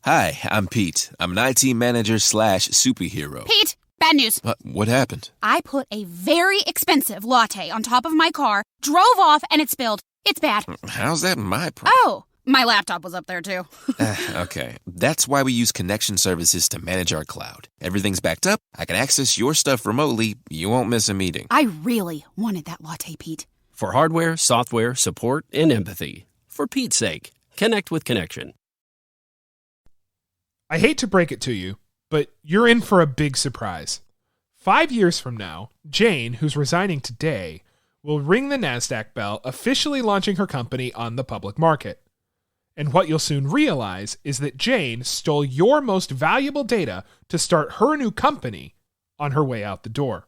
Hi, I'm Pete. I'm an IT manager slash superhero. Pete, bad news. What happened? I put a very expensive latte on top of my car, drove off, and it spilled. It's bad. How's that my problem? Oh, my laptop was up there too. Okay, that's why we use connection services to manage our cloud. Everything's backed up. I can access your stuff remotely. You won't miss a meeting. I really wanted that latte, Pete. For hardware, software, support, and empathy. For Pete's sake, connect with Connection. I hate to break it to you, but you're in for a big surprise. 5 years from now, Jane, who's resigning today, will ring the NASDAQ bell, officially launching her company on the public market. And what you'll soon realize is that Jane stole your most valuable data to start her new company on her way out the door.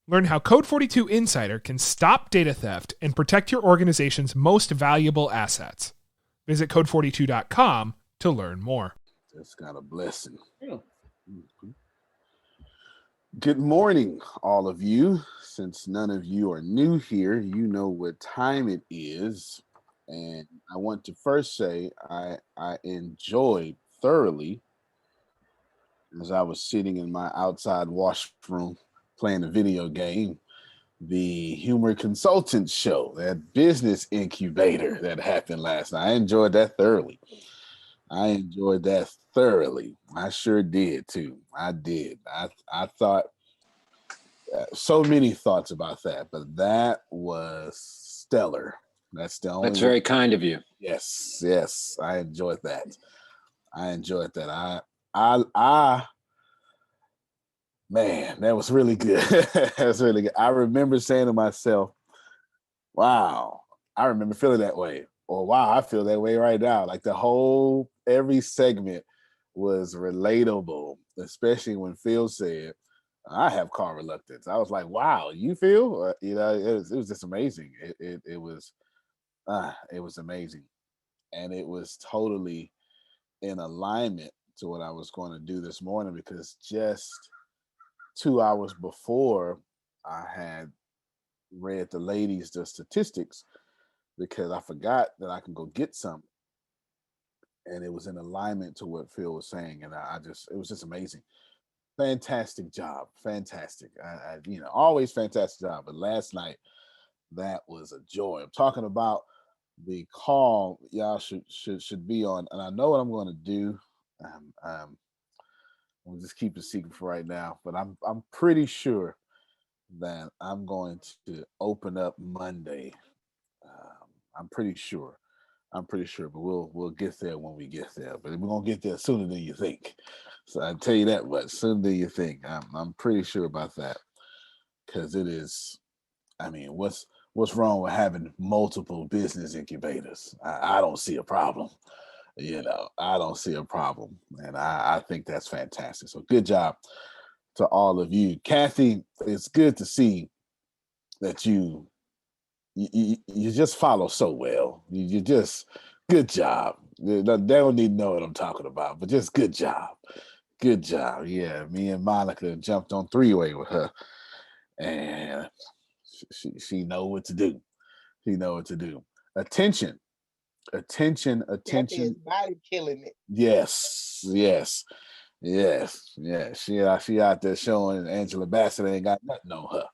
Learn how Code 42 Insider can stop data theft and protect your organization's most valuable assets. Visit code42.com to learn more. That's got a blessing. Yeah. Mm-hmm. Good morning, all of you. Since none of you are new here, you know what time it is. And I want to first say I enjoyed thoroughly as I was sitting in my outside washroom playing a video game, the Humor Consultant Show, that business incubator that happened last night. I enjoyed that thoroughly. I sure did too. I did. I thought so many thoughts about that, but that was stellar. That's very kind of you. Yes. I enjoyed that. Man, that was really good. That's really good. I remember saying to myself, wow, I remember feeling that way. Or wow, I feel that way right now. Like every segment was relatable, especially when Phil said, I have car reluctance. I was like, wow, you feel? It was just amazing. It was amazing. And it was totally in alignment to what I was going to do this morning, because just 2 hours before I had read the statistics, because I forgot that I can go get some. And it was in alignment to what Phil was saying. And it was just amazing. Fantastic job. Fantastic. Always fantastic job. But last night, that was a joy. I'm talking about the call y'all should be on. And I know what I'm going to do. We'll just keep it secret for right now. But I'm pretty sure that I'm going to open up Monday. I'm pretty sure, but we'll get there when we get there. But we're gonna get there sooner than you think. So I tell you that much, sooner than you think. I'm pretty sure about that, because it is. I mean, what's wrong with having multiple business incubators? I don't see a problem. I don't see a problem, and I think that's fantastic. So good job to all of you, Kathy. It's good to see that you just follow so well. You just, good job. They don't need to know what I'm talking about, but just good job. Good job. Yeah, me and Monica jumped on three-way with her, and she know what to do. Attention. His body killing it. Yes. She out there showing Angela Bassett ain't got nothing on her.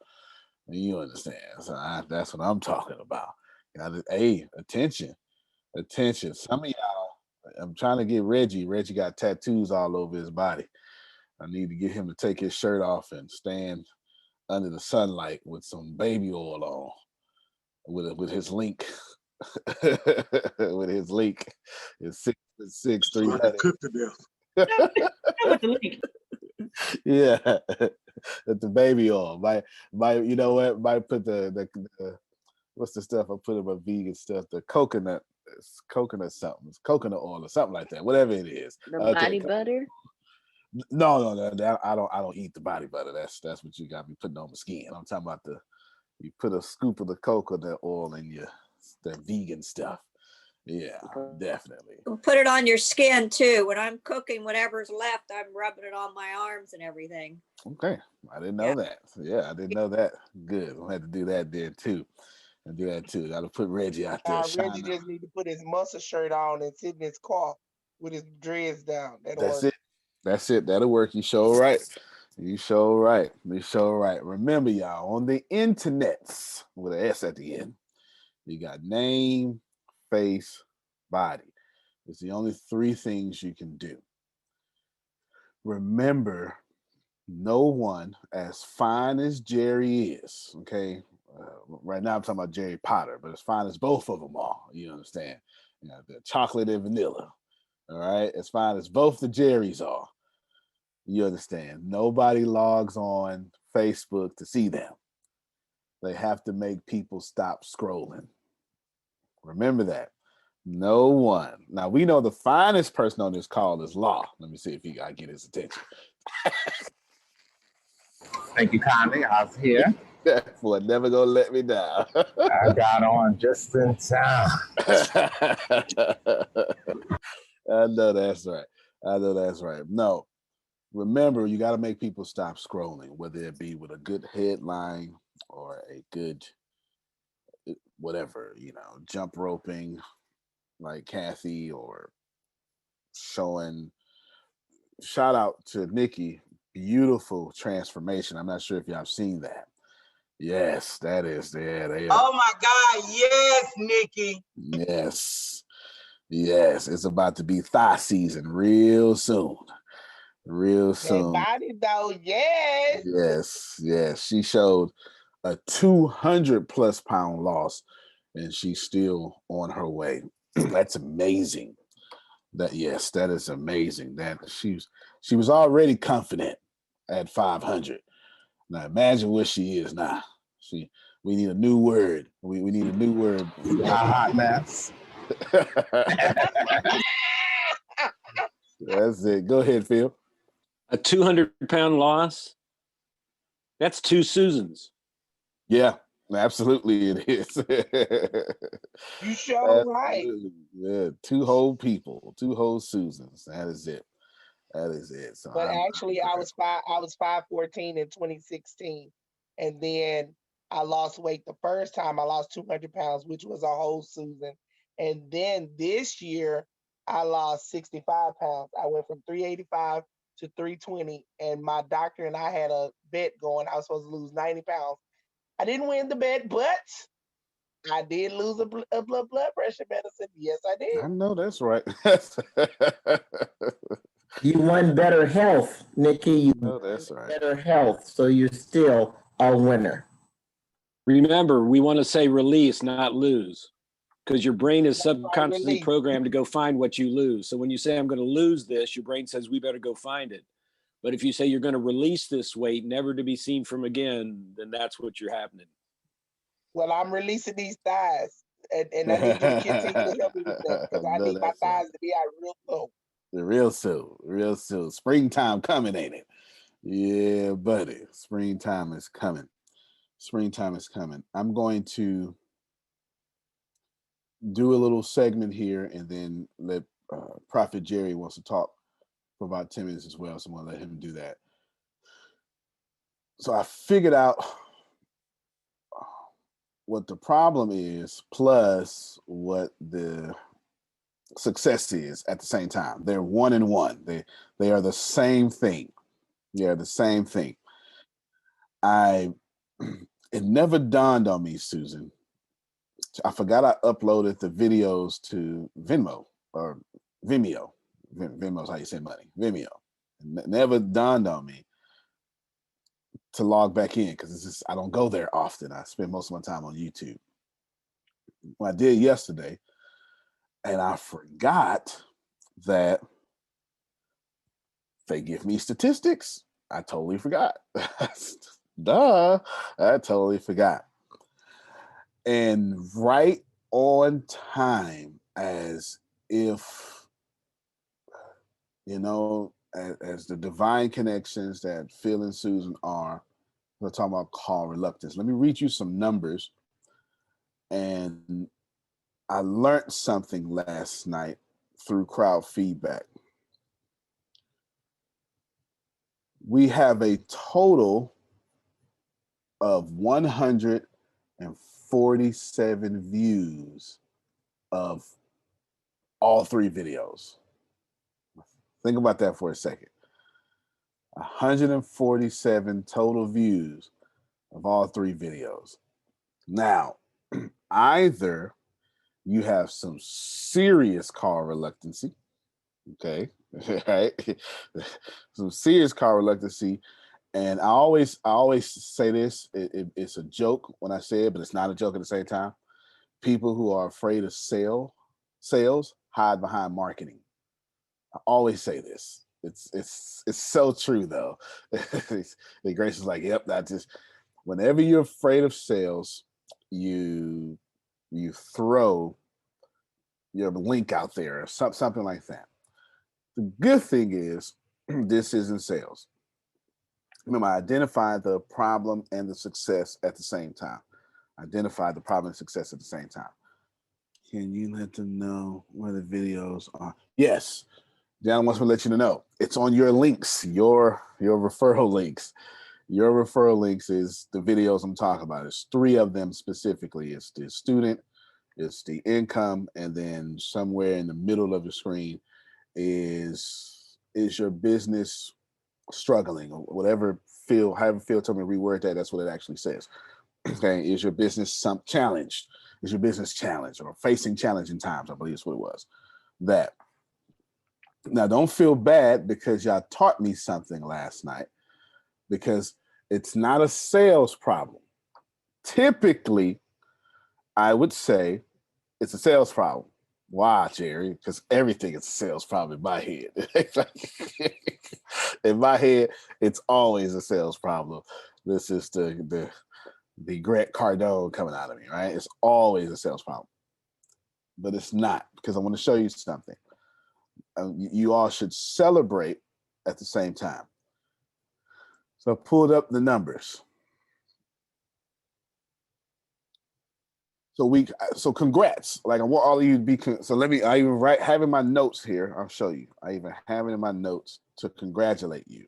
You understand? So that's what I'm talking about. Hey, attention. Some of y'all, I'm trying to get Reggie. Reggie got tattoos all over his body. I need to get him to take his shirt off and stand under the sunlight with some baby oil on, with his link. With his link. It's 6'3". With the link. Yeah, with the baby oil. Might you know what? Might put the what's the stuff I put in my vegan stuff? The coconut something. It's coconut oil or something like that. Whatever it is. The body butter. No. I don't eat the body butter. That's what you got me putting on my skin. I'm talking about you put a scoop of the coconut oil in the vegan stuff. Yeah, definitely. Put it on your skin too. When I'm cooking, whatever's left, I'm rubbing it on my arms and everything. Okay, I didn't know that. Yeah, I didn't know that. Good. We'll have to do that then too. And do that too. Got to put Reggie out there. Reggie just need to put his muscle shirt on and sit in his car with his dreads down. That'll That's work. it. That's it. That'll work. You show right. You show right. You show right. Remember, y'all, on the internets with an S at the end, you got name, face, body. It's the only three things you can do. Remember, no one as fine as Jerry is, okay? Right now I'm talking about Jerry Potter, but as fine as both of them are, you understand? You know, the chocolate and vanilla, all right? As fine as both the Jerrys are, you understand? Nobody logs on Facebook to see them. They have to make people stop scrolling. Remember that. No one. Now we know the finest person on this call is Law. Let me see if I get his attention. Thank you kindly. I was here. That boy never gonna let me down. I got on just in time. I know that's right. I know that's right. No, remember, you got to make people stop scrolling, whether it be with a good headline or a good whatever, you know, jump roping like Kathy, or showing. Shout out to Nikki, beautiful transformation. I'm not sure if y'all have seen that. Yes, that is there. They are. Oh my God! Yes, Nikki. Yes, yes, it's about to be thigh season real soon. Real That soon. body though, yes. Yes, yes. She showed a 200+ pound loss, and she's still on her way. That's amazing. That is amazing. That she was already confident at 500. Now imagine where she is now. We need a new word. We need a new word. Hot mess. That's it. Go ahead, Phil. A 200-pound loss? That's two Susans. Yeah, absolutely it is. You sure right. Yeah, two whole people, two whole Susans. That is it. That is it. So But actually, I was 514 in 2016, and then I lost weight the first time. I lost 200 pounds, which was a whole Susan, and then this year I lost 65 pounds. I went from 385 to 320, and my doctor and I had a bet going. I was supposed to lose 90 pounds. I didn't win the bet, but I did lose a blood pressure medicine. Yes, I did. I know that's right. You won better health, Nikki. You know that's right. better health, so you're still a winner. Remember, we want to say release, not lose, because your brain is subconsciously programmed to go find what you lose. So when you say, I'm going to lose this, your brain says, we better go find it. But if you say you're going to release this weight, never to be seen from again, then that's what you're happening. Well, I'm releasing these thighs, and I need you to continue to help me with that, because I need my thighs to be out real low. Real soon, real soon. Springtime coming, ain't it? Yeah, buddy. Springtime is coming. Springtime is coming. I'm going to do a little segment here, and then let Prophet Jerry wants to talk for about 10 minutes as well. So I'm going to let him do that. So I figured out what the problem is, plus what the success is at the same time. They're one and one. They are the same thing. They are the same thing. It never dawned on me, Susan. I forgot I uploaded the videos to Venmo or Vimeo. Venmo's how you say money. Vimeo. It never dawned on me to log back in, because it's just I don't go there often. I spend most of my time on YouTube. Well, I did yesterday, and I forgot that they give me statistics. I totally forgot. Duh, I totally forgot. And right on time, as if, you know, as the divine connections that Phil and Susan are, we're talking about call reluctance. Let me read you some numbers. And I learned something last night through crowd feedback. We have a total of 147 views of all three videos. Think about that for a second. 147 total views of all 3 videos. Now, either you have some serious car reluctancy, okay, right? Some serious car reluctancy. And I always say this, it's a joke when I say it, but it's not a joke at the same time. People who are afraid of sales hide behind marketing. I always say this. It's so true though. And Grace is like, yep, that's just whenever you're afraid of sales, you throw your link out there or something like that. The good thing is this isn't sales. Remember, I identified the problem and the success at the same time. Identify the problem and success at the same time. Can you let them know where the videos are? Yes. John wants me to let you know. It's on your links, your referral links. Your referral links is the videos I'm talking about. It's 3 of them specifically. It's the student, it's the income, and then somewhere in the middle of the screen is your business struggling or whatever however Phil told me to reword that, that's what it actually says. Okay, is your business challenged? Is your business challenged or facing challenging times? I believe is what it was. That. Now, don't feel bad because y'all taught me something last night, because it's not a sales problem. Typically, I would say it's a sales problem. Why, Jerry? Because everything is a sales problem in my head. In my head, it's always a sales problem. This is the Grant Cardone coming out of me, right? It's always a sales problem. But it's not, because I want to show you something. You all should celebrate at the same time. So I pulled up the numbers. So congrats. Like I want all of you to be, I even have in my notes here, I'll show you. I even have it in my notes to congratulate you.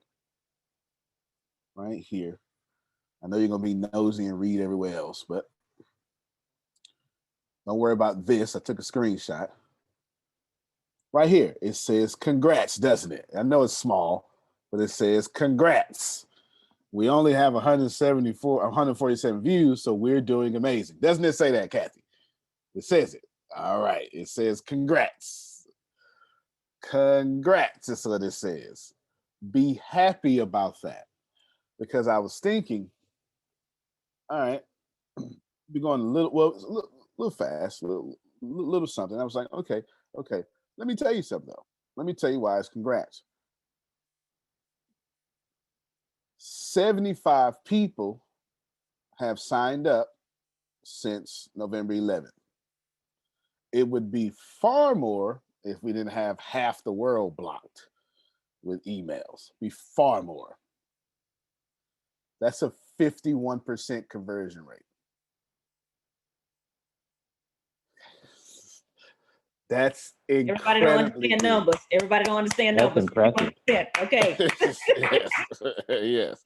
Right here. I know you're going to be nosy and read everywhere else, but don't worry about this. I took a screenshot. Right here, it says congrats, doesn't it? I know it's small, but it says congrats. We only have 147 views, so we're doing amazing. Doesn't it say that, Kathy? It says it. All right. It says congrats. Congrats is what it says. Be happy about that. Because I was thinking, all right, we're going a little fast, little something. I was like, okay. Let me tell you something, though. Let me tell you why it's congrats. 75 people have signed up since November 11th. It would be far more if we didn't have half the world blocked with emails. Be far more. That's a 51% conversion rate. That's everybody don't understand numbers. Everybody don't understand numbers. Okay. Yes.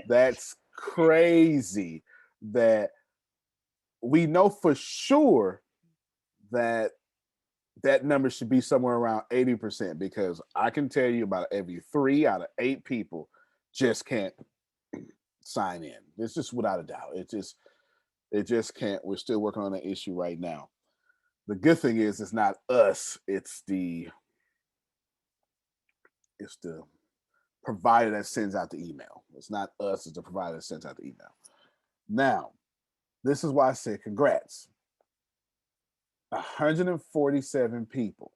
That's crazy that we know for sure that number should be somewhere around 80%, because I can tell you about every 3 out of 8 people just can't sign in. It's just without a doubt. It just can't. We're still working on that issue right now. The good thing is it's not us, it's the provider that sends out the email. It's not us, it's the provider that sends out the email. Now, this is why I said congrats. 147 people,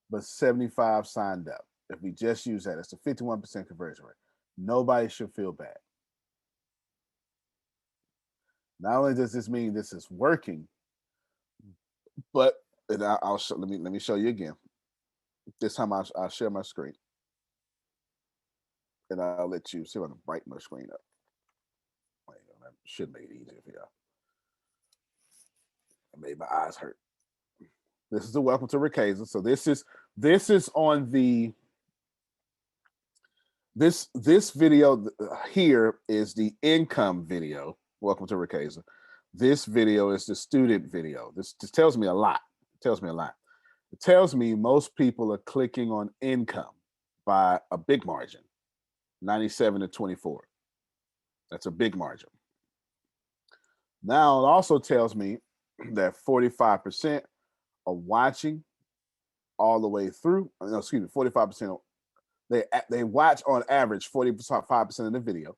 but 75 signed up. If we just use that, it's a 51% conversion rate. Nobody should feel bad. Not only does this mean this is working, but let me show you again. This time I'll share my screen, and I'll let you see if I can brighten my screen up. That should make it easier for y'all. I made my eyes hurt. This is the welcome to Ricasa. So this is on the this video here is the income video. Welcome to Ricasa. This video is the student video. This tells me a lot. It tells me a lot. It tells me most people are clicking on income by a big margin, 97 to 24. That's a big margin. Now it also tells me that 45% are watching all the way through. No, excuse me, 45%. They watch on average 45% of the video.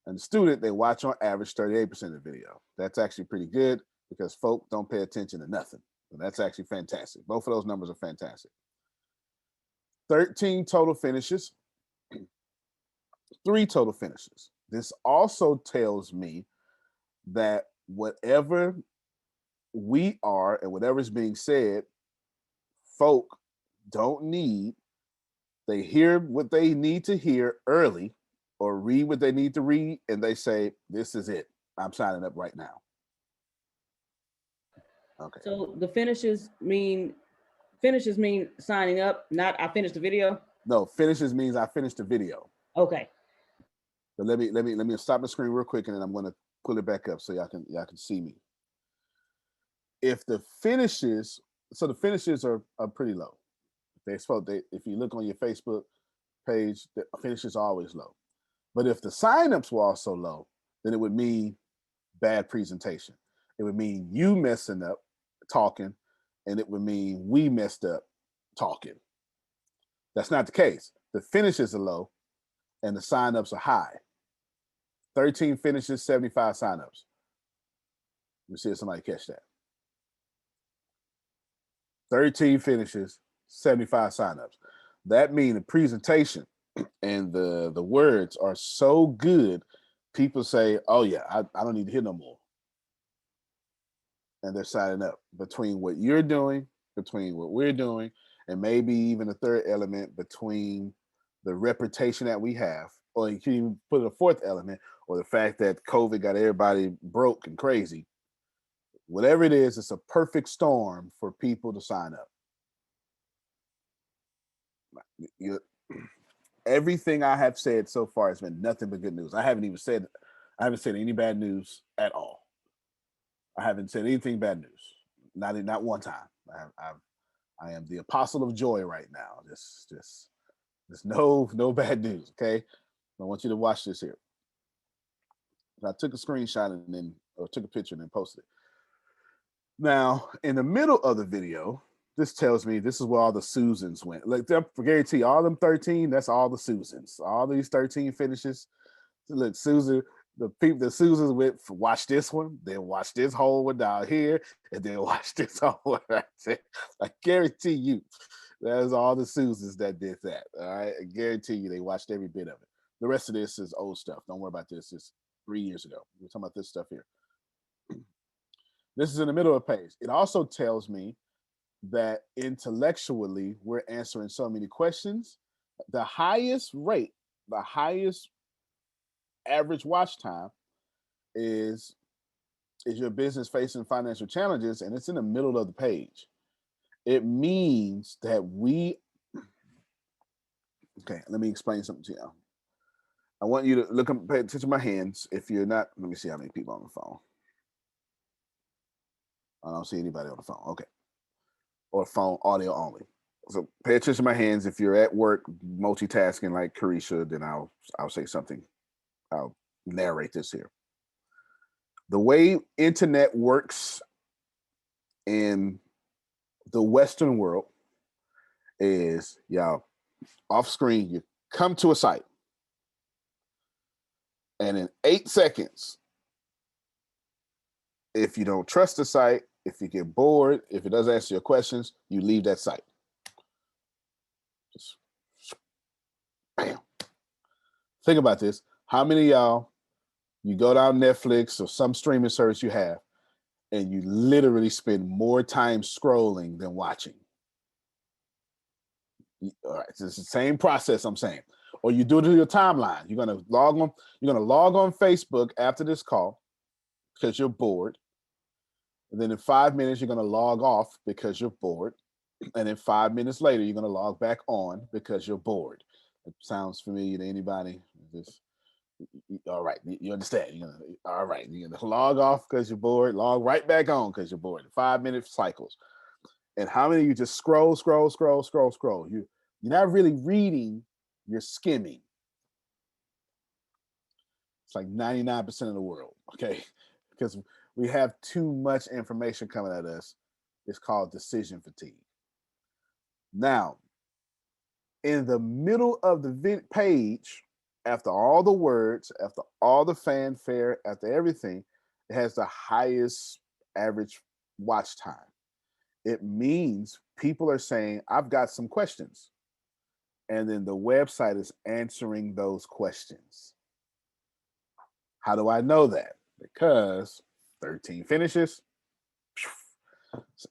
And the student, they watch on average 38% of the video. That's actually pretty good because folk don't pay attention to nothing. So that's actually fantastic. Both of those numbers are fantastic. 13 total finishes, 3 total finishes. This also tells me that whatever we are and whatever is being said, folk don't need. They hear what they need to hear early or read what they need to read, and they say, this is it. I'm signing up right now. Okay. So the finishes mean signing up, not I finished the video? No, finishes means I finished the video. Okay. But let me stop the screen real quick, and then I'm going to pull it back up so y'all can see me. If the finishes, so the finishes are pretty low. If you look on your Facebook page, the finishes are always low. But if the signups were also low, then it would mean bad presentation. It would mean you messing up talking, and it would mean we messed up talking. That's not the case. The finishes are low and the signups are high. 13 finishes, 75 signups. You see if somebody catch that. 13 finishes, 75 signups. That means the presentation and the words are so good, people say, oh yeah, I don't need to hear no more. And they're signing up. Between what you're doing, between what we're doing, and maybe even a third element between the reputation that we have, or you can even put a fourth element, or the fact that COVID got everybody broke and crazy. Whatever it is, it's a perfect storm for people to sign up. Everything I have said so far has been nothing but good news. I haven't said any bad news at all. I haven't said anything bad news. Not one time. I am the apostle of joy right now. Just no bad news. Okay. I want you to watch this here. I took a screenshot or took a picture and then posted it. Now, in the middle of the video, this tells me this is where all the Susans went. Like, I guarantee you, all them 13, that's all the Susans. All these 13 finishes. Look, Susan, the Susans went, watch this one, then watch this whole one down here, and then watch this whole one right there. I guarantee you, that's all the Susans that did that. All right. I guarantee you they watched every bit of it. The rest of this is old stuff. Don't worry about this. It's 3 years ago. We're talking about this stuff here. This is in the middle of the page. It also tells me that intellectually we're answering so many questions. The highest rate, the highest average watch time is your business facing financial challenges, and it's in the middle of the page. It means that okay, let me explain something to you. I want you to pay attention to my hands. If you're not, let me see how many people on the phone. I don't see anybody on the phone. Okay. Or phone audio only. So pay attention to my hands. If you're at work multitasking like Carisha, then I'll say something. I'll narrate this here. The way internet works in the Western world is, y'all, off screen, you come to a site. And in 8 seconds, if you don't trust the site, if you get bored, if it doesn't answer your questions, you leave that site. Just bam. Think about this. How many of y'all, you go down Netflix or some streaming service you have, and you literally spend more time scrolling than watching? All right, so it's the same process I'm saying. Or you do it to your timeline. You're gonna log on Facebook after this call because you're bored. And then in 5 minutes, you're going to log off because you're bored. And then 5 minutes later, you're going to log back on because you're bored. It sounds familiar to anybody? All right, you understand. You're going to log off because you're bored, log right back on because you're bored. 5 minute cycles. And how many of you just scroll? You're not really reading, you're skimming. It's like 99% of the world, okay? Because we have too much information coming at us. It's called decision fatigue. Now, in the middle of the page, after all the words, after all the fanfare, after everything, it has the highest average watch time. It means people are saying, I've got some questions. And then the website is answering those questions. How do I know that? Because 13 finishes,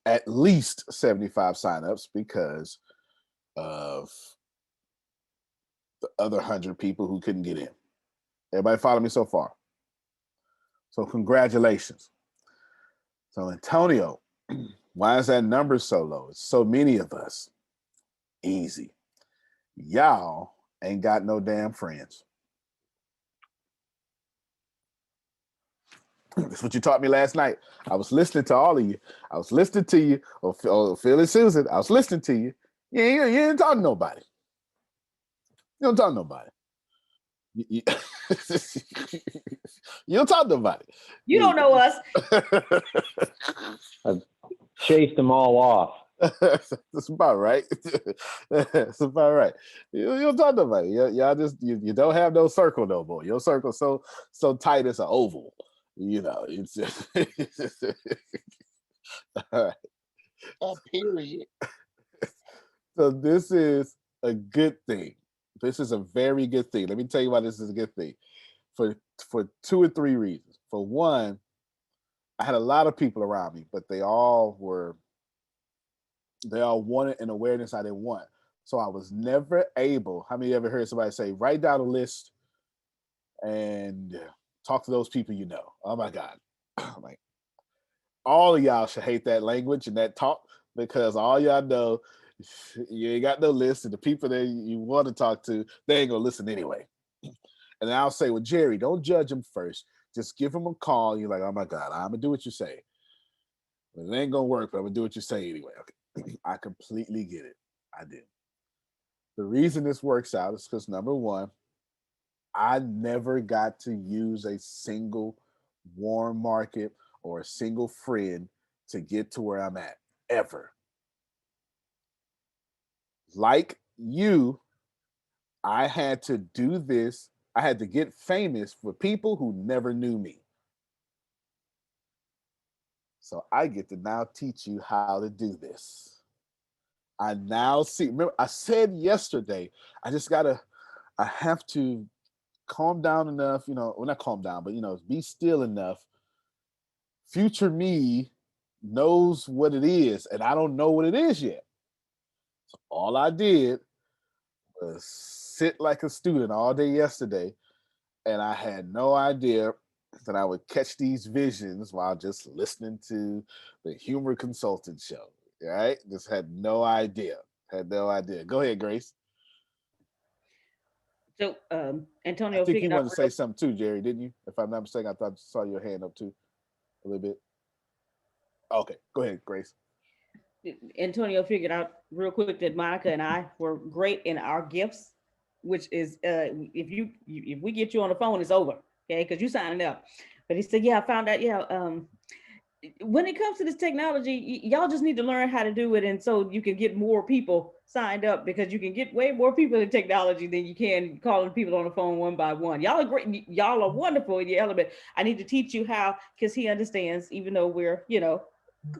at least 75 signups because of the other 100 people who couldn't get in. Everybody follow me so far? So congratulations. So Antonio, why is that number so low? It's so many of us. Easy. Y'all ain't got no damn friends. That's what you taught me last night. I was listening to all of you. I was listening to you. Phil and Susan, I was listening to you. You ain't talking to nobody. You don't talk to nobody. You don't talk to nobody. You don't know us. I've chased them all off. That's about right. That's about right. You don't talk to nobody. Y'all just you don't have no circle no more. Your circle's so tight it's an oval. You know, it's just all right. Period. So this is a good thing. This is a very good thing. Let me tell you why this is a good thing. For 2 or 3 reasons. For one, I had a lot of people around me, but they all wanted an awareness I didn't want. So I was never able. How many of you ever heard somebody say, write down a list and talk to those people you know? Oh my God. Like, all of y'all should hate that language and that talk, because all y'all know you ain't got no list, and the people that you want to talk to, they ain't gonna listen anyway. And I'll say, well, Jerry, don't judge them first. Just give them a call. You're like, oh my God, I'm gonna do what you say. But it ain't gonna work, but I'm gonna do what you say anyway. Okay. I completely get it. I do. The reason this works out is because, number one, I never got to use a single warm market or a single friend to get to where I'm at, ever. Like you, I had to do this. I had to get famous for people who never knew me. So I get to now teach you how to do this. I now see. Remember, I said yesterday, I have to calm down enough, well, not calm down, but, be still enough. Future me knows what it is, and I don't know what it is yet. So all I did was sit like a student all day yesterday, and I had no idea that I would catch these visions while just listening to the Humor Consultant Show. Right? Just had no idea. Go ahead, Grace. So Antonio, I think you wanted to say something too, Jerry, didn't you? If I'm not mistaken, I thought I saw your hand up too a little bit. Okay, go ahead, Grace. Antonio figured out real quick that Monica and I were great in our gifts, which is if we get you on the phone, it's over, okay? Because you signing up. But he said, yeah, I found out, when it comes to this technology, y'all just need to learn how to do it, and so you can get more people signed up, because you can get way more people in technology than you can calling people on the phone one by one. Y'all are great. Y'all are wonderful in your element. I need to teach you how, because he understands, even though we're,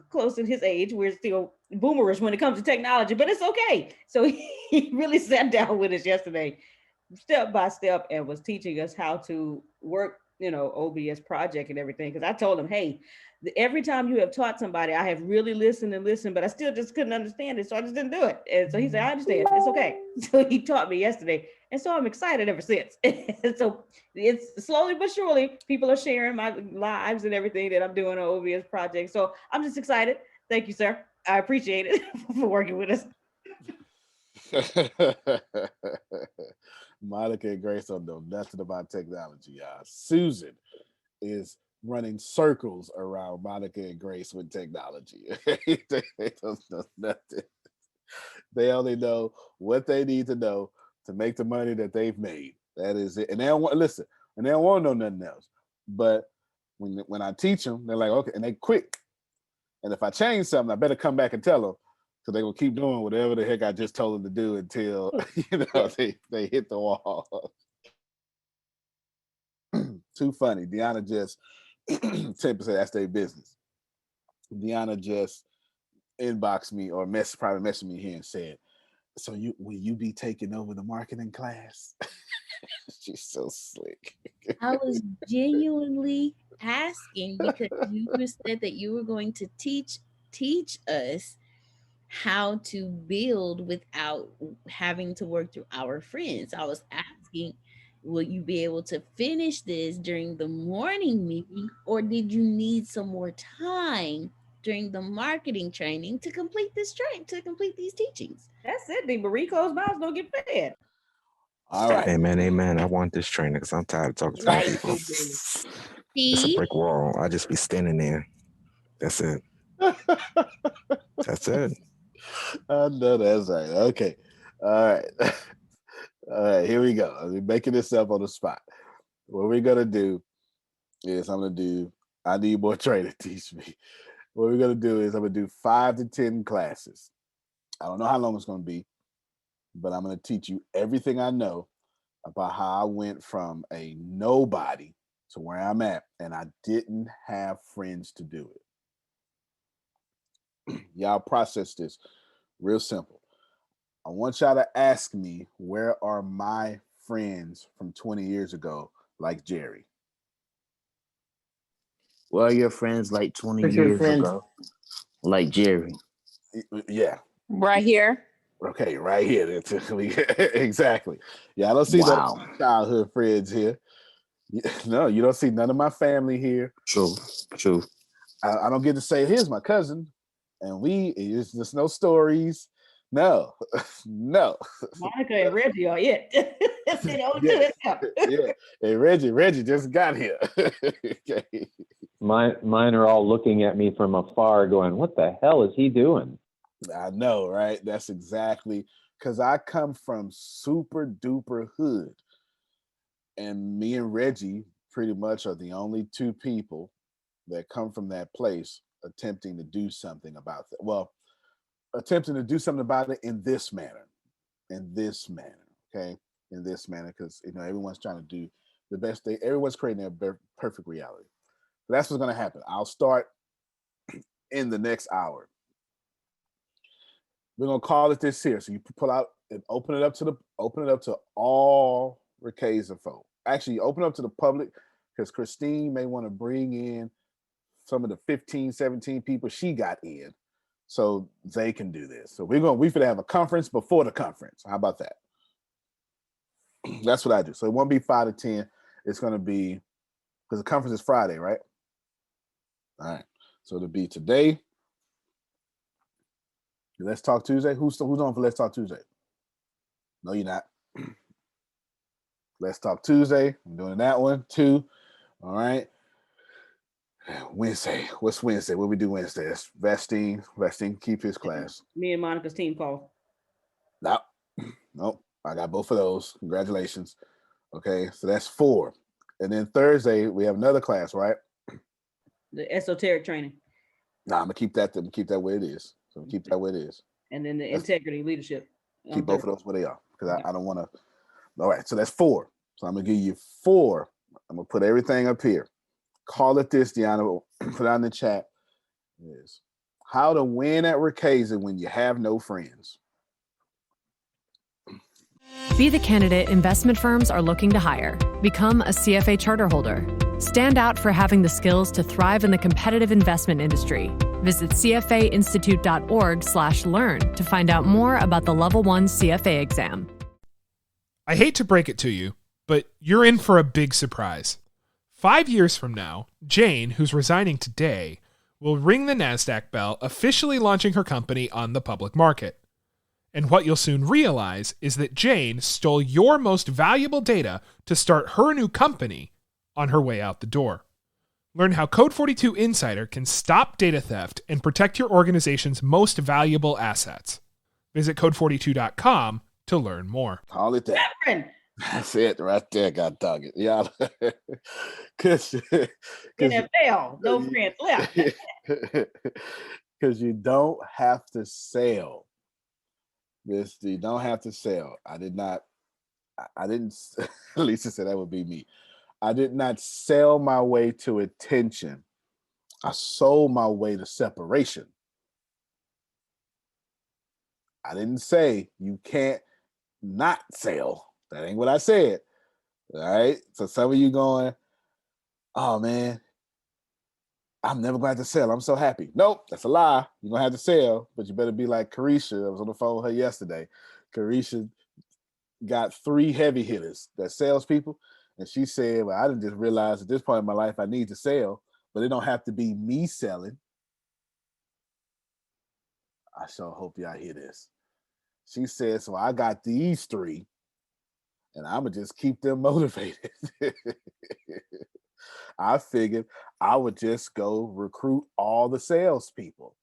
close in his age, we're still boomerish when it comes to technology, but it's okay. So he really sat down with us yesterday, step by step, and was teaching us how to work, OBS project and everything. Because I told him, hey, every time you have taught somebody, I have really listened, but I still just couldn't understand it. So I just didn't do it. And so he said, I understand. It's okay. So he taught me yesterday. And so I'm excited ever since. So it's slowly but surely, people are sharing my lives and everything that I'm doing on OBS project. So I'm just excited. Thank you, sir. I appreciate it for working with us. Monica and Grace don't know nothing about technology, y'all. Susan is running circles around Monica and Grace with technology. They don't know nothing. They only know what they need to know to make the money that they've made. That is it. And they don't want listen, and they don't want to know nothing else. But when I teach them, they're like, okay, and they quit. And if I change something, I better come back and tell them, because they will keep doing whatever the heck I just told them to do until they hit the wall. Too funny. Deanna just 10% that's their business. Deanna just inboxed me or private messaged me here and said, "So will you be taking over the marketing class?" She's so slick. I was genuinely asking because you said that you were going to teach us how to build without having to work through our friends. I was asking, will you be able to finish this during the morning meeting, or did you need some more time during the marketing training to complete these teachings? That's it. The Marico's mouths don't get fed. All right. Amen. I want this training because I'm tired of talking to people. It's a brick wall. I just be standing there. That's it. That's it. I know that's right. Okay. All right. All right. Here we go. I'm making this up on the spot. What we're going to do is I need more training to teach me. What we're going to do is I'm going to do 5 to 10 classes. I don't know how long it's going to be, but I'm going to teach you everything I know about how I went from a nobody to where I'm at, and I didn't have friends to do it. Y'all process this real simple. I want y'all to ask me, where are my friends from 20 years ago, like Jerry? Where are your friends like 20 years ago, like Jerry? Yeah. Right here. Okay, right here. Exactly. Yeah, I don't see those childhood friends here. No, you don't see none of my family here. True. I don't get to say, here's my cousin, and it's just no stories. No. Monica and Reggie are it. Yeah. Hey, Reggie just got here. Okay. Mine are all looking at me from afar going, what the hell is he doing? I know, right? That's exactly, because I come from super duper hood. And me and Reggie pretty much are the only two people that come from that place attempting to do something about that. Well, attempting to do something about it in this manner, okay? In this manner, because, everyone's trying to do the best everyone's creating their perfect reality. But that's what's going to happen. I'll start in the next hour. We're going to call it this here. So you pull out and open it up to all Ricasa folk. Actually, open up to the public, because Christine may want to bring in some of the 15, 17 people she got in so they can do this. So we're going to have a conference before the conference. How about that? That's what I do. So it won't be 5 to 10. It's going to be, because the conference is Friday, right? All right. So it'll be today. Let's Talk Tuesday. Who's on for Let's Talk Tuesday? No, you're not. Let's Talk Tuesday. I'm doing that one too. All right. Wednesday. What's Wednesday? What we do Wednesday? That's Vastine. Vastine keep his class. Me and Monica's team call. Nope. I got both of those. Congratulations. Okay, so that's 4. And then Thursday we have another class, right? The esoteric training. I'm gonna keep that where it is. So keep that where it is. And then the integrity leadership. Keep both of those where they are, because I don't want to. All right, so that's 4. So I'm gonna give you 4. I'm gonna put everything up here. Call it this, Deanna. Put it on the chat. Is how to win at Ricasa when you have no friends. Be the candidate investment firms are looking to hire. Become a CFA charter holder. Stand out for having the skills to thrive in the competitive investment industry. Visit cfainstitute.org/learn to find out more about the Level 1 CFA exam. I hate to break it to you, but you're in for a big surprise. 5 years from now, Jane, who's resigning today, will ring the NASDAQ bell, officially launching her company on the public market. And what you'll soon realize is that Jane stole your most valuable data to start her new company on her way out the door. Learn how Code 42 Insider can stop data theft and protect your organization's most valuable assets. Visit code42.com to learn more. Call it that. That's it right there. God dog it. Yeah. Because NFL, no friends left. Because you don't have to sell. You don't have to sell. I didn't, Lisa said that would be me. I did not sell my way to attention. I sold my way to separation. I didn't say you can't not sell. That ain't what I said. All right. So some of you going, oh man, I'm never going to have to sell. I'm so happy. Nope, that's a lie. You're going to have to sell, but you better be like Carisha. I was on the phone with her yesterday. Carisha got 3 heavy hitters, that salespeople. And she said, well, I didn't just realize at this point in my life I need to sell, but it don't have to be me selling. I sure hope y'all hear this. She said, so I got these 3, and I'm going to just keep them motivated. I figured I would just go recruit all the salespeople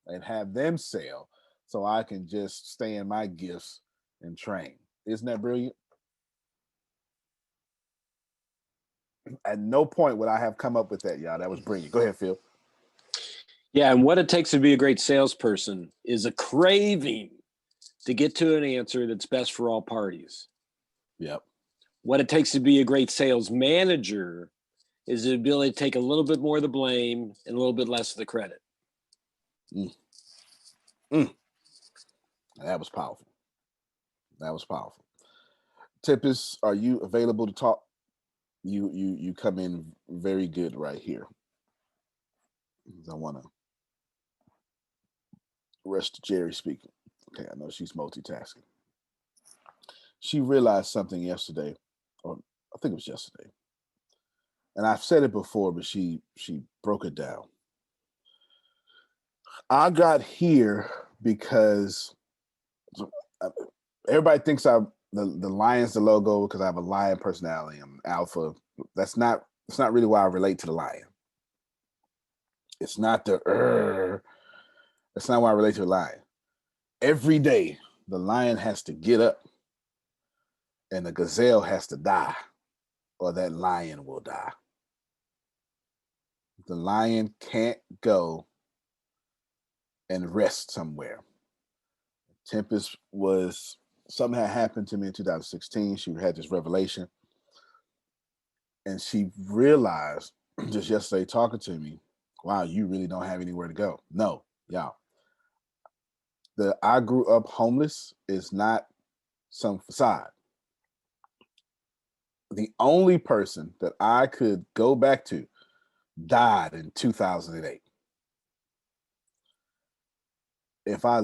and have them sell so I can just stay in my gifts and train. Isn't that brilliant? At no point would I have come up with that, y'all. That was brilliant. Go ahead, Phil. Yeah, and what it takes to be a great salesperson is a craving to get to an answer that's best for all parties. Yep. What it takes to be a great sales manager is the ability to take a little bit more of the blame and a little bit less of the credit. That was powerful. That was powerful. Tempest, are you available to talk? You come in very good right here. I want to rest Jerry speaking. Okay, I know she's multitasking. She realized something yesterday, or I think it was yesterday. And I've said it before, but she broke it down. I got here because everybody thinks the lion's the logo because I have a lion personality. I'm alpha. That's not really why I relate to the lion. It's not that's not why I relate to the lion. Every day the lion has to get up and the gazelle has to die, or that lion will die. The lion can't go and rest somewhere. Tempest was, something had happened to me in 2016. She had this revelation. And she realized just yesterday talking to me, wow, you really don't have anywhere to go. No, y'all. I grew up homeless is not some facade. The only person that I could go back to died in 2008. If my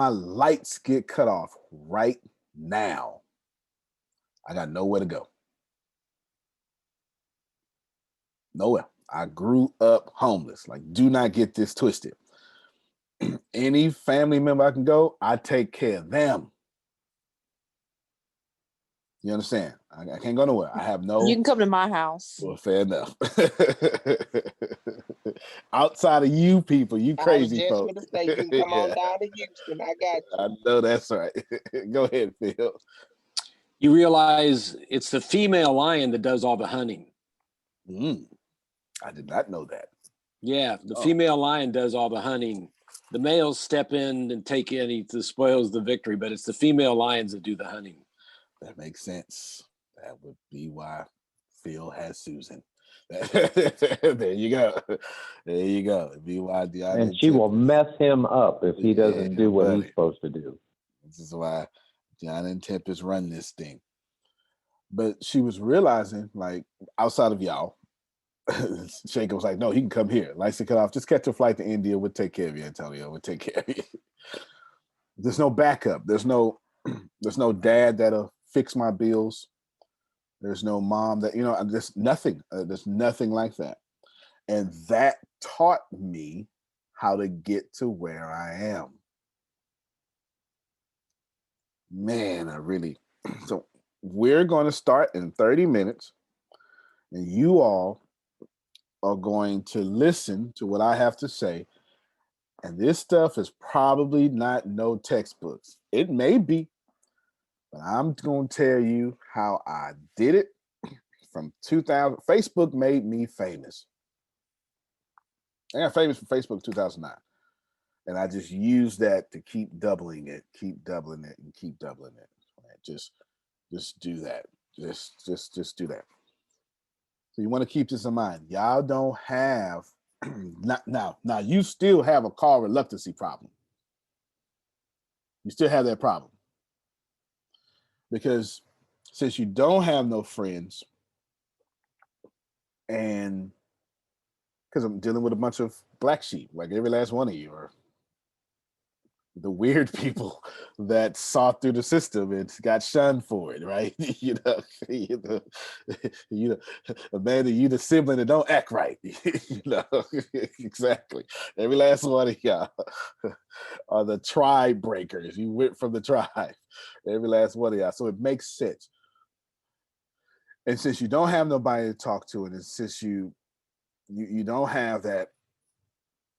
lights get cut off right now, I got nowhere to go. Nowhere. I grew up homeless. Like, do not get this twisted. Any family member I can go, I take care of them. You understand? I can't go nowhere. I have no. You can come to my house. Well, fair enough. Outside of you people, you crazy I was just folks. gonna say, you can come on down to Houston. I got you. I know that's right. Go ahead, Phil. You realize it's the female lion that does all the hunting. I did not know that. Yeah, the female lion does all the hunting. The males step in and take any the spoils the victory, but it's the female lions that do the hunting. That makes sense. That would be why Phil has Susan. There you go. There you go. Be why Deanna And she will mess him up if he doesn't do what he's supposed to do. This is why Deanna and Tempest run this thing. But she was realizing, like, outside of y'all, Shaker was like, no, he can come here. Lights to cut off. Just catch a flight to India. We'll take care of you, Antonio. We'll take care of you. There's no backup. There's no dad that'll fix my bills. There's no mom that, there's nothing. There's nothing like that. And that taught me how to get to where I am. Man, so we're going to start in 30 minutes. And you all are going to listen to what I have to say. And this stuff is probably not no textbooks. It may be, but I'm going to tell you how I did it from 2000. Facebook made me famous. I got famous from Facebook in 2009. And I just used that to keep doubling it, and keep doubling it. Right? Just do that. Just do that. So you want to keep this in mind. Y'all don't have now you still have a call reluctancy problem. You still have that problem. Because since you don't have no friends, and because I'm dealing with a bunch of black sheep, like every last one of you, or the weird people that saw through the system and got shunned for it, right? you know, Amanda, you the sibling that don't act right. Exactly. Every last one of y'all are the tribe breakers. You went from the tribe. Every last one of y'all. So it makes sense. And since you don't have nobody to talk to, and since you don't have that,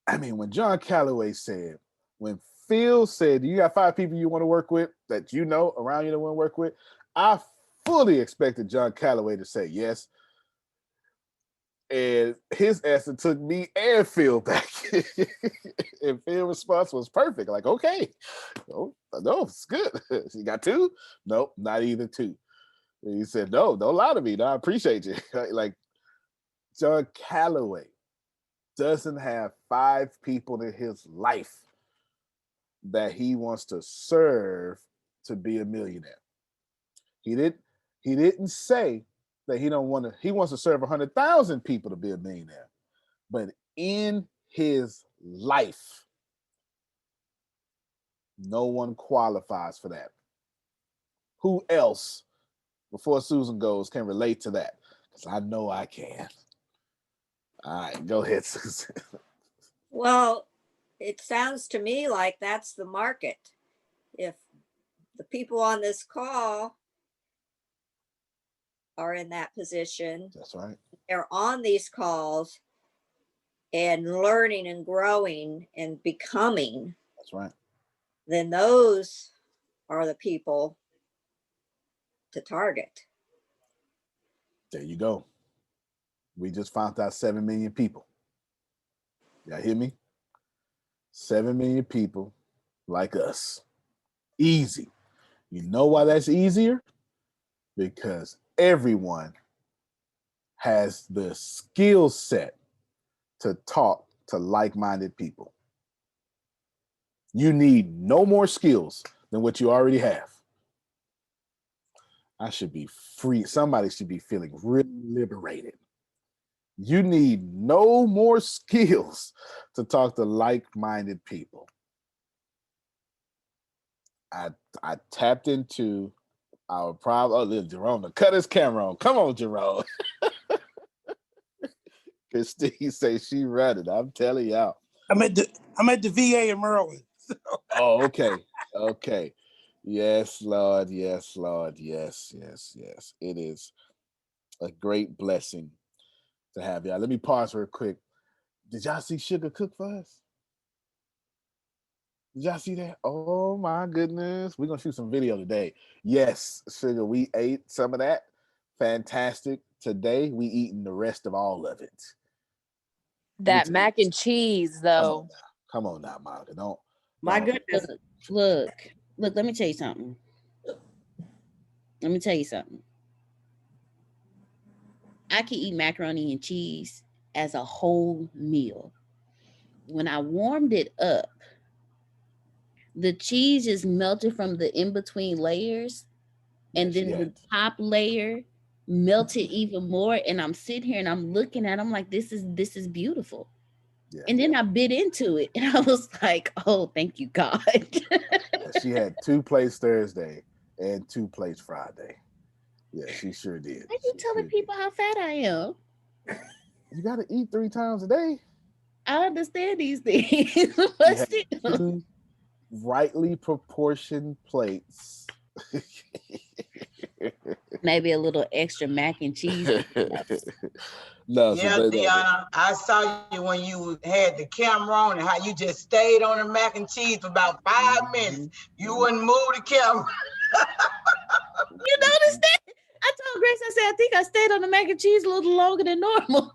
I mean, when John Calloway said, when Phil said, "You got 5 people you want to work with that you know around you that want to work with," I fully expected John Calloway to say yes. And his answer took me and Phil back. And Phil's response was perfect. Like, okay, no, it's good. You got 2? Nope, not even 2. And he said, no, don't lie to me. No, I appreciate you. Like, John Calloway doesn't have 5 people in his life that he wants to serve to be a millionaire. He didn't say that he wants to serve 100,000 people to be a millionaire. But in his life, no one qualifies for that. Who else, before Susan goes, can relate to that? Because I know I can. All right, go ahead, Susan. Well, it sounds to me like that's the market. If the people on this call are in that position, that's right. They're on these calls and learning and growing and becoming. That's right. Then those are the people to target. There you go. We just found out 7 million people. Y'all hear me? 7 million people like us. Easy. You know why that's easier? Because everyone has the skill set to talk to like-minded people. You need no more skills than what you already have. I should be free. Somebody should be feeling really liberated. You need no more skills to talk to like-minded people. I tapped into our problem. Oh, Jerome, cut his camera on. Come on, Jerome. Christine says she read it. I'm telling y'all. I'm at the VA in Maryland. Oh, okay. Okay. Yes, Lord. Yes, Lord. Yes. It is a great blessing to have y'all. Let me pause real quick. Did y'all see Sugar cook for us? Did y'all see that? Oh my goodness. We're gonna shoot some video today. Yes, Sugar, we ate some of that. Fantastic. Today we eating the rest of all of it. That mac and cheese, though. Come on now, Monica. Don't. My goodness. Look, let me tell you something. I can eat macaroni and cheese as a whole meal. When I warmed it up, the cheese is melted from the in-between layers, and then the top layer melted even more. And I'm sitting here and I'm looking at it, I'm like, this is beautiful. Yeah. And then I bit into it and I was like, oh, thank you, God. She had 2 plates Thursday and 2 plates Friday. Yeah, she sure did. Why are you telling people how fat I am? You got to eat 3 times a day. I understand these things, but still. 2 rightly proportioned plates. Maybe a little extra mac and cheese. No, so Yeah, Deanna, I saw you when you had the camera on and how you just stayed on the mac and cheese for about 5 minutes. You wouldn't move the camera. You noticed that? I told Grace, I said, I think I stayed on the mac and cheese a little longer than normal.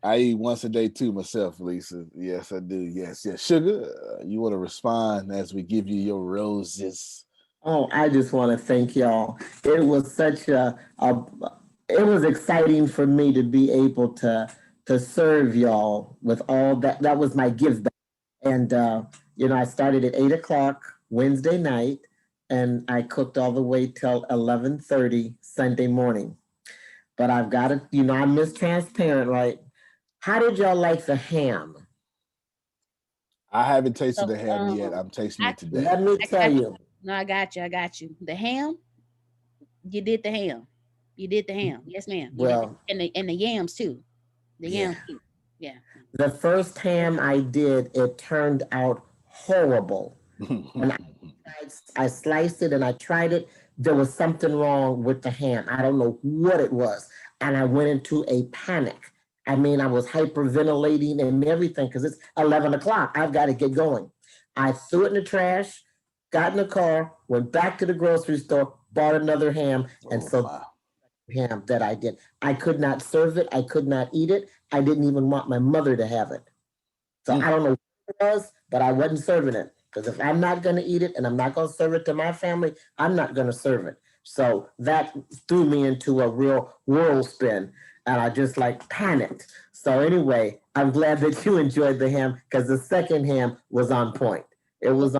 I eat once a day too myself, Lisa. Yes, I do. Yes. Sugar, you want to respond as we give you your roses? Oh, I just want to thank y'all. It was such it was exciting for me to be able to serve y'all with all that. That was my give back. And I started at 8 o'clock Wednesday night, and I cooked all the way till 11:30 Sunday morning. But I've got to, I'm Miss Transparent, right? How did y'all like the ham? I haven't tasted the ham yet. I'm tasting it today. Let me tell you. No, I got you. The ham, you did the ham. Yes, ma'am. Well, and the yams too. The yams too. Yeah. The first ham I did, it turned out horrible. And I sliced it and I tried it. There was something wrong with the ham. I don't know what it was. And I went into a panic. I mean, I was hyperventilating and everything because it's 11 o'clock. I've got to get going. I threw it in the trash, got in the car, went back to the grocery store, bought another ham. Ham that I did. I could not serve it. I could not eat it. I didn't even want my mother to have it. So I don't know what it was, but I wasn't serving it. Because if I'm not going to eat it and I'm not going to serve it to my family, I'm not going to serve it. So that threw me into a real whirlspin, and I just panicked. So anyway, I'm glad that you enjoyed the ham because the second ham was on point. It was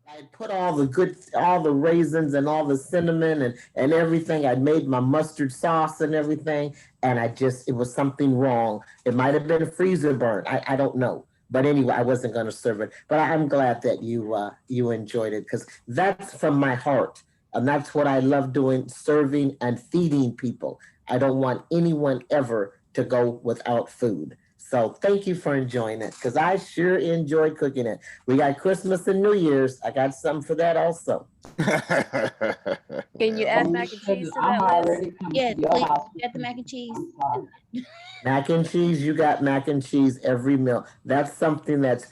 I put all the raisins and all the cinnamon and everything. I made my mustard sauce and everything, and it was something wrong. It might have been a freezer burn. I don't know. But anyway, I wasn't going to serve it. But I'm glad that you enjoyed it because that's from my heart. And that's what I love doing, serving and feeding people. I don't want anyone ever to go without food. So thank you for enjoying it because I sure enjoy cooking it. We got Christmas and New Year's. I got something for that also. Can you add mac and cheese to that list? Yeah, please. Add the mac and cheese. Mac and cheese, you got mac and cheese every meal. That's something it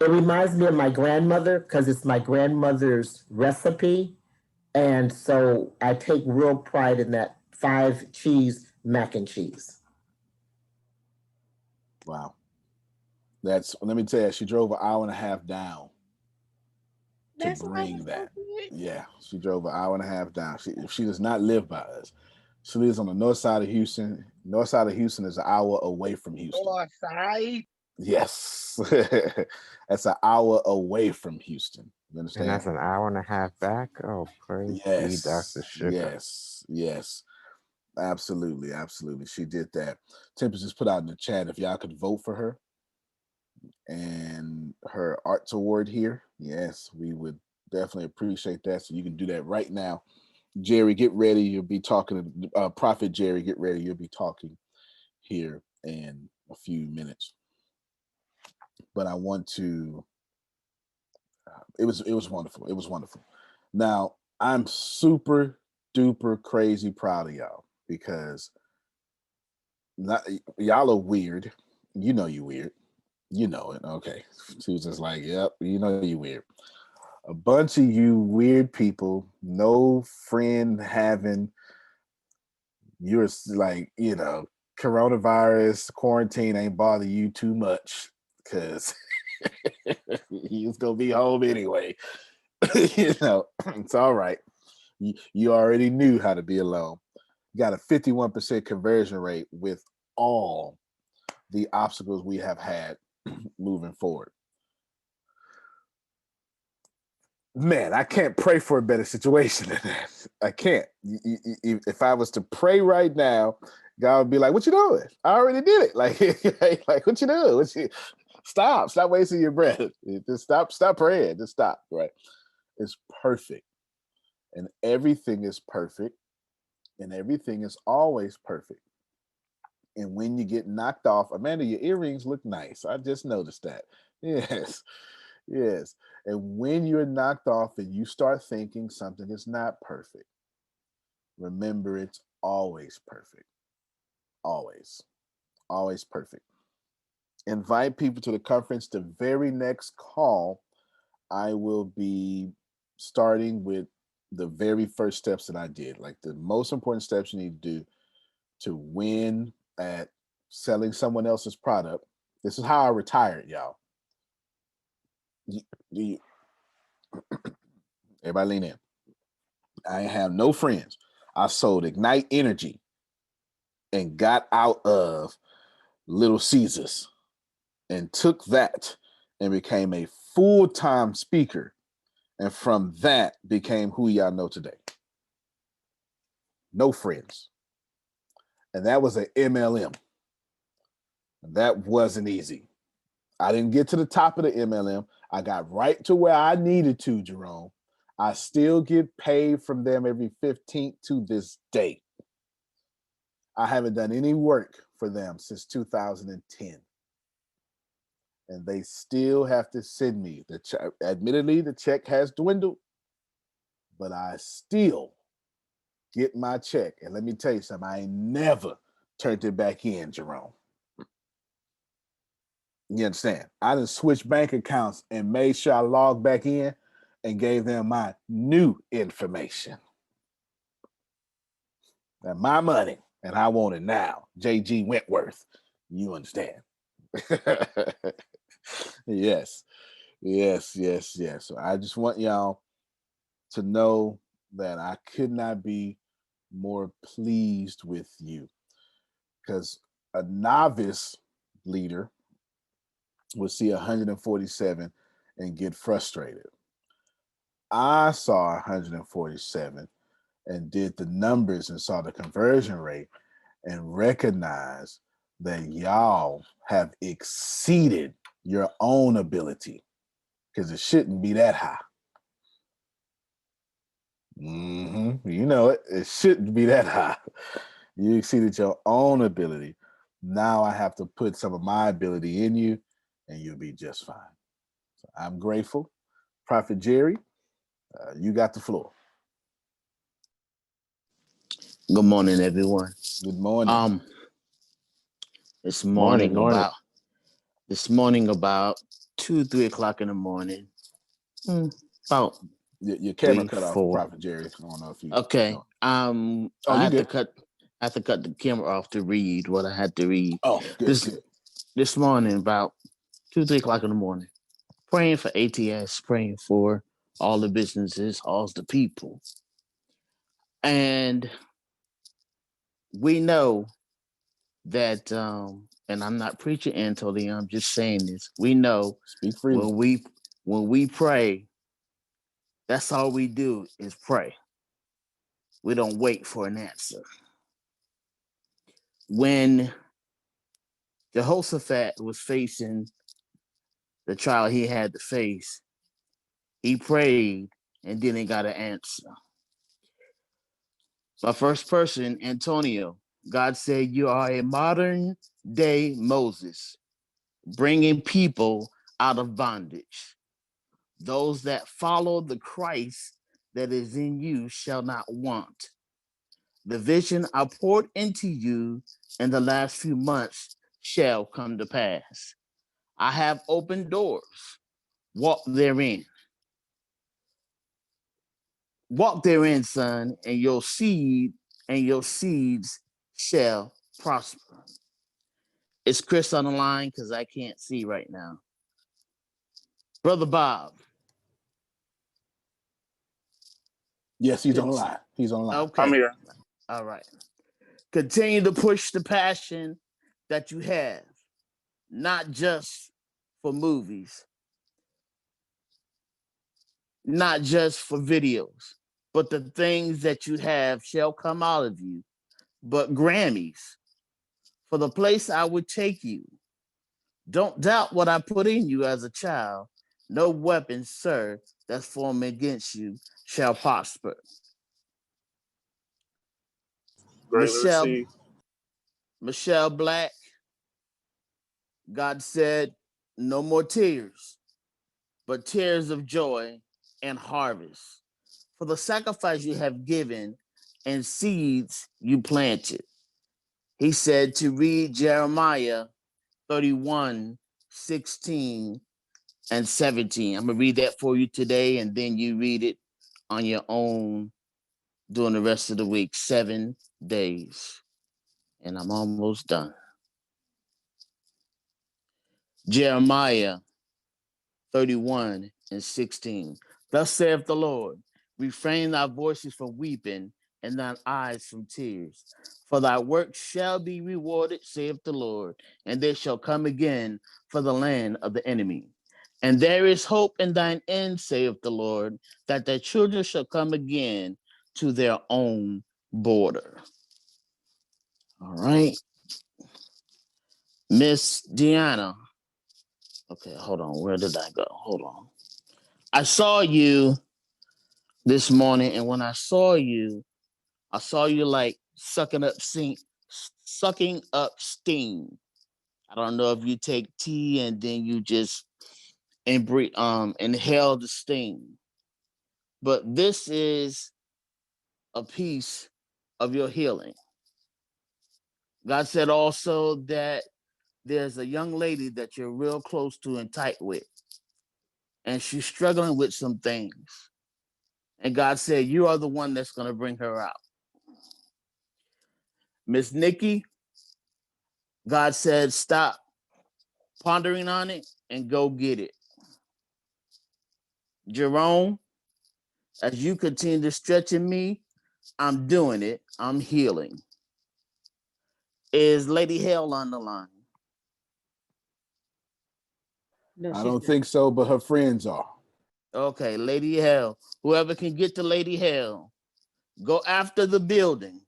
reminds me of my grandmother because it's my grandmother's recipe. And so I take real pride in that 5 cheese mac and cheese. Wow. Let me tell you, she drove an hour and a half down to bring that. Yeah, she drove an hour and a half down. She does not live by us. She lives on the north side of Houston. North side of Houston is an hour away from Houston. North side? Yes. That's an hour away from Houston. You understand? And that's an hour and a half back? Oh, praise be Dr. Sugar. Yes. Absolutely. She did that. Tempest just put out in the chat if y'all could vote for her and her arts award here. Yes, we would definitely appreciate that. So you can do that right now. Jerry, get ready. You'll be talking. Prophet Jerry, get ready. You'll be talking here in a few minutes. But I want to. It was wonderful. It was wonderful. Now I'm super duper crazy proud of y'all because y'all are weird. You know you weird. You know it. Okay. Susan's like, yep, you know you weird. A bunch of you weird people, no friend having, you're like, coronavirus, quarantine ain't bother you too much because you's gonna be home anyway. It's all right. You already knew how to be alone. You got a 51% conversion rate with all the obstacles we have had moving forward. Man, I can't pray for a better situation than that. I can't. If I was to pray right now, God would be like, "What you doing? I already did it." Like what you doing? Stop wasting your breath. Just stop praying. Just stop. Right? It's perfect, and everything is perfect, and everything is always perfect. And when you get knocked off, Amanda, your earrings look nice. I just noticed that. Yes. And when you're knocked off and you start thinking something is not perfect, remember it's always perfect. Always perfect. Invite people to the conference. The very next call, I will be starting with the very first steps that I did, like the most important steps you need to do to win at selling someone else's product. This is how I retired, y'all. Everybody lean in. I have no friends. I sold Ignite Energy and got out of Little Caesars and took that and became a full-time speaker. And from that became who y'all know today. No friends. And that was an MLM. That wasn't easy. I didn't get to the top of the MLM. I got right to where I needed to, Jerome. I still get paid from them every 15th to this day. I haven't done any work for them since 2010. And they still have to send me the check. Admittedly, the check has dwindled, but I still get my check. And let me tell you something, I ain't never turned it back in, Jerome. You understand? I done switched bank accounts and made sure I logged back in and gave them my new information. And my money, and I want it now. J.G. Wentworth. You understand? Yes. So I just want y'all to know that I could not be more pleased with you, because a novice leader would see 147 and get frustrated. I saw 147 and did the numbers and saw the conversion rate and recognized that y'all have exceeded your own ability, because it shouldn't be that high. You know it. It shouldn't be that high. You exceeded your own ability. Now I have to put some of my ability in you, and you'll be just fine. So I'm grateful. Prophet Jerry, you got the floor. Good morning, everyone. Good morning. This morning about 2-3 o'clock in the morning. About your camera cut 4. off, Prophet Jerry. I don't know if you. Okay. No. I have to cut the camera off to read what I had to read. Oh, good. This morning, about 2-3 o'clock in the morning, praying for ATS, praying for all the businesses, all the people, and we know that. And I'm not preaching, Antonio. I'm just saying this. We know when we pray, that's all we do is pray. We don't wait for an answer. When Jehoshaphat was facing the trial he had to face, he prayed and then he got an answer. My first person, Antonio, God said, you are a modern day Moses, bringing people out of bondage. Those that follow the Christ that is in you shall not want. The vision I poured into you in the last few months shall come to pass. I have opened doors. Walk therein. Walk therein, son, and your seed and your seeds shall prosper. Is Chris on the line? Because I can't see right now. Brother Bob. Yes, he's on the line. Okay. I'm here. All right. Continue to push the passion that you have, not just for movies, not just for videos, but the things that you have shall come out of you. But Grammys, for the place I would take you. Don't doubt what I put in you as a child. No weapon, sir, that's formed against you shall prosper. Great, Michelle Black, God said, no more tears, but tears of joy and harvest. For the sacrifice you have given, and seeds you planted. He said to read Jeremiah 31:16 and 17. I'm going to read that for you today, and then you read it on your own during the rest of the week, 7 days. And I'm almost done. Jeremiah 31:16. Thus saith the Lord, refrain thy voices from weeping and thine eyes from tears. For thy work shall be rewarded, saith the Lord, and they shall come again for the land of the enemy. And there is hope in thine end, saith the Lord, that thy children shall come again to their own border. All right. Miss Deanna. Okay, hold on. Where did I go? Hold on. I saw you this morning, and when I saw you like sucking up steam. I don't know if you take tea and then you just inhale the steam. But this is a piece of your healing. God said also that there's a young lady that you're real close to and tight with, and she's struggling with some things. And God said, you are the one that's going to bring her out. Miss Nikki, God said, stop pondering on it and go get it. Jerome, as you continue to stretch in me, I'm doing it. I'm healing. Is Lady Hale on the line? No, I don't think so, but her friends are. Okay, Lady Hale. Whoever can get to Lady Hale, go after the building.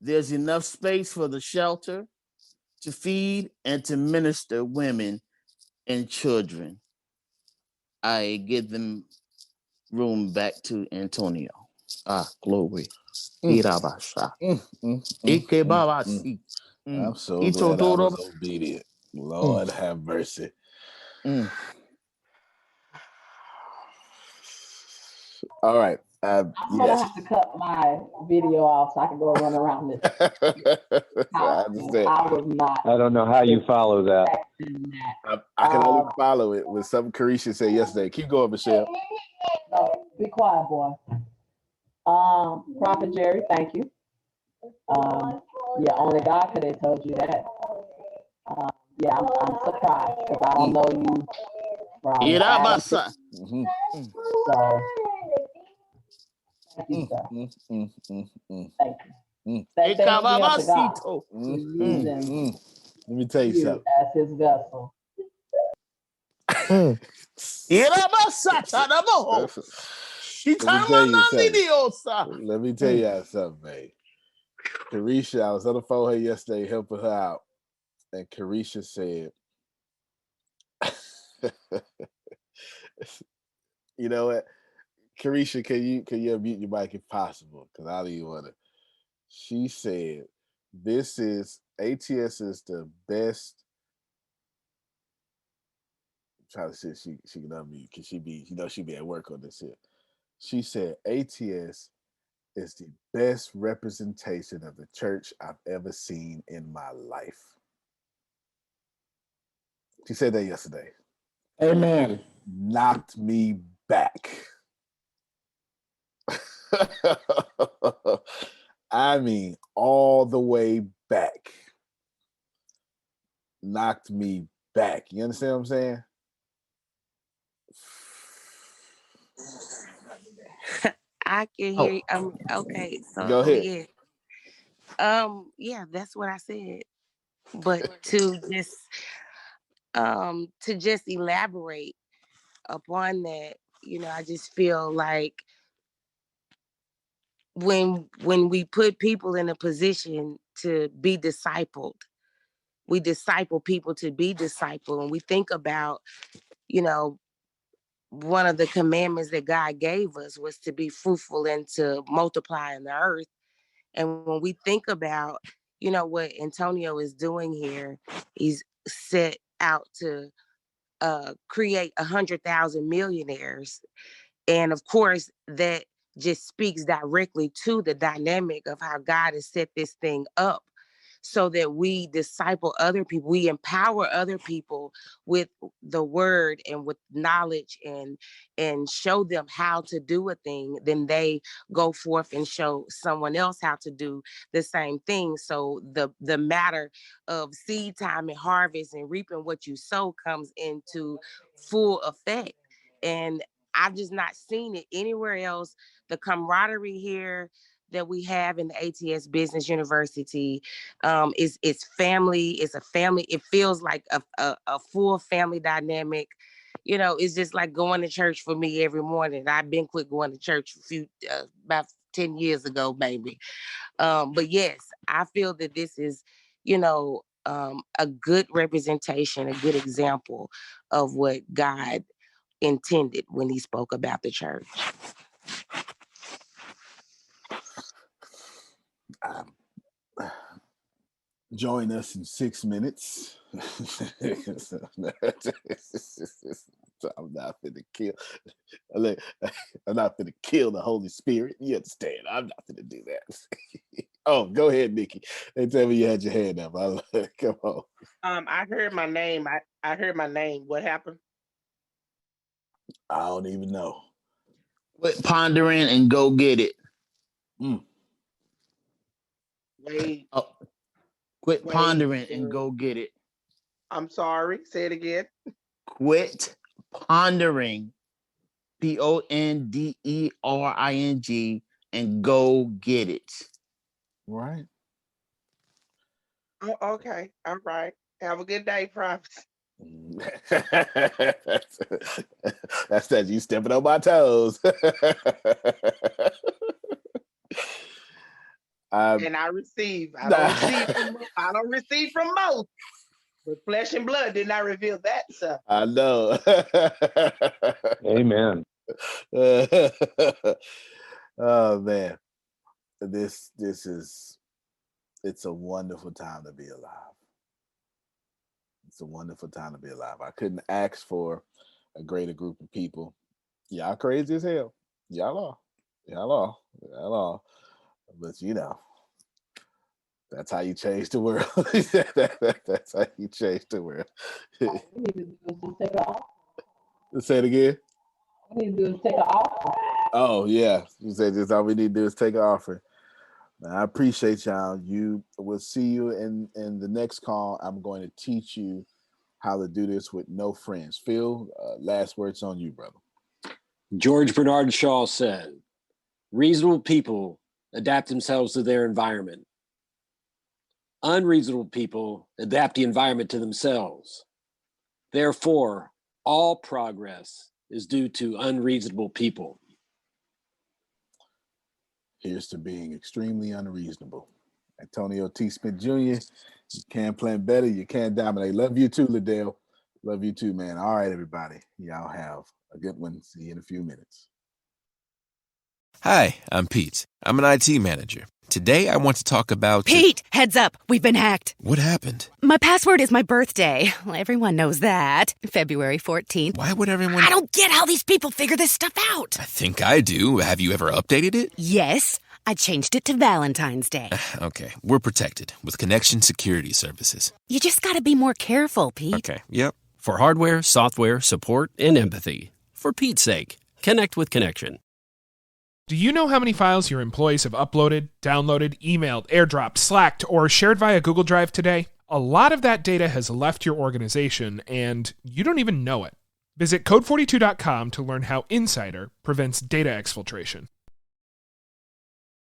There's enough space for the shelter to feed and to minister women and children. I give them room back to Antonio. Glory. I'm so glad I was obedient. Lord have mercy. All right. I'm gonna have to cut my video off so I can go run around this house. I understand. I was not. I don't know how you follow that. I can only follow it with something Carisha said yesterday. Keep going, Michelle. No, be quiet, boy. Prophet Jerry, thank you. Yeah, only God could have told you that. Yeah, I'm surprised because I don't know you from Adam. So, thank you, sir. Thank you. Thank you to God for using Let me tell you something. as his vessel. Let me tell you something, babe. Carisha, I was on the phone with her yesterday helping her out, and Carisha said, you know what? Carisha, can you unmute your mic if possible? Because I don't even want to. She said, ATS is the best. I'm trying to see if she can unmute because she be at work on this here. She said ATS is the best representation of the church I've ever seen in my life. She said that yesterday. Amen. Knocked me back. I mean, all the way back. Knocked me back. You understand what I'm saying? I can hear you. Okay, so go ahead. Yeah, that's what I said. But to just elaborate upon that, I just feel like when we put people in a position to be discipled, we disciple people to be discipled. And we think about, one of the commandments that God gave us was to be fruitful and to multiply in the earth. And when we think about, what Antonio is doing here, he's set out to create 100,000 millionaires. And of course, that just speaks directly to the dynamic of how God has set this thing up, so that we disciple other people, we empower other people with the word and with knowledge, and show them how to do a thing. Then they go forth and show someone else how to do the same thing. So the matter of seed time and harvest and reaping what you sow comes into full effect. And I've just not seen it anywhere else. The camaraderie here that we have in the ATS Business University is family. It's a family. It feels like a full family dynamic. You know, it's just like going to church for me every morning. I've been quit going to church about 10 years ago, maybe. But yes, I feel that this is, a good representation, a good example of what God intended when he spoke about the church. Join us in 6 minutes. I'm not finna kill. I'm not finna kill the Holy Spirit. You understand? I'm not finna do that. Oh, go ahead, Nikki. They tell me you had your hand up. Come on. I heard my name. I heard my name. What happened? I don't even know. Quit pondering and go get it. Wait. Quit pondering and go get it. I'm sorry. Say it again. Quit pondering, PONDERING, and go get it. Right. Oh, okay. All right. Have a good day, Prophet. That's that you stepping on my toes. And I receive. I don't receive from most. But flesh and blood did not reveal that stuff. I know. Amen. Oh man, it's a wonderful time to be alive. It's a wonderful time to be alive. I couldn't ask for a greater group of people. Y'all crazy as hell. Y'all are. But that's how you change the world. That's how you change the world. Say it again. All we need to do is take an offering. Oh yeah, you said just all we need to do is take an offering. Now, I appreciate y'all. We'll see you in the next call. I'm going to teach you how to do this with no friends. Phil, last words on you, brother. George Bernard Shaw said, "Reasonable people adapt themselves to their environment. Unreasonable people adapt the environment to themselves. Therefore, all progress is due to unreasonable people." Here's to being extremely unreasonable. Antonio T. Smith Jr., you can plan better, you can dominate. Love you too, Liddell. Love you too, man. All right, everybody. Y'all have a good one. See you in a few minutes. Hi, I'm Pete. I'm an IT manager. Today, I want to talk about... Pete, heads up. We've been hacked. What happened? My password is my birthday. Well, everyone knows that. February 14th. Why would everyone... I don't get how these people figure this stuff out. I think I do. Have you ever updated it? Yes. I changed it to Valentine's Day. Okay, we're protected with Connection Security Services. You just gotta be more careful, Pete. Okay, yep. For hardware, software, support, and empathy. For Pete's sake, connect with Connection. Do you know how many files your employees have uploaded, downloaded, emailed, airdropped, Slacked, or shared via Google Drive today? A lot of that data has left your organization, and you don't even know it. Visit code42.com to learn how Insider prevents data exfiltration.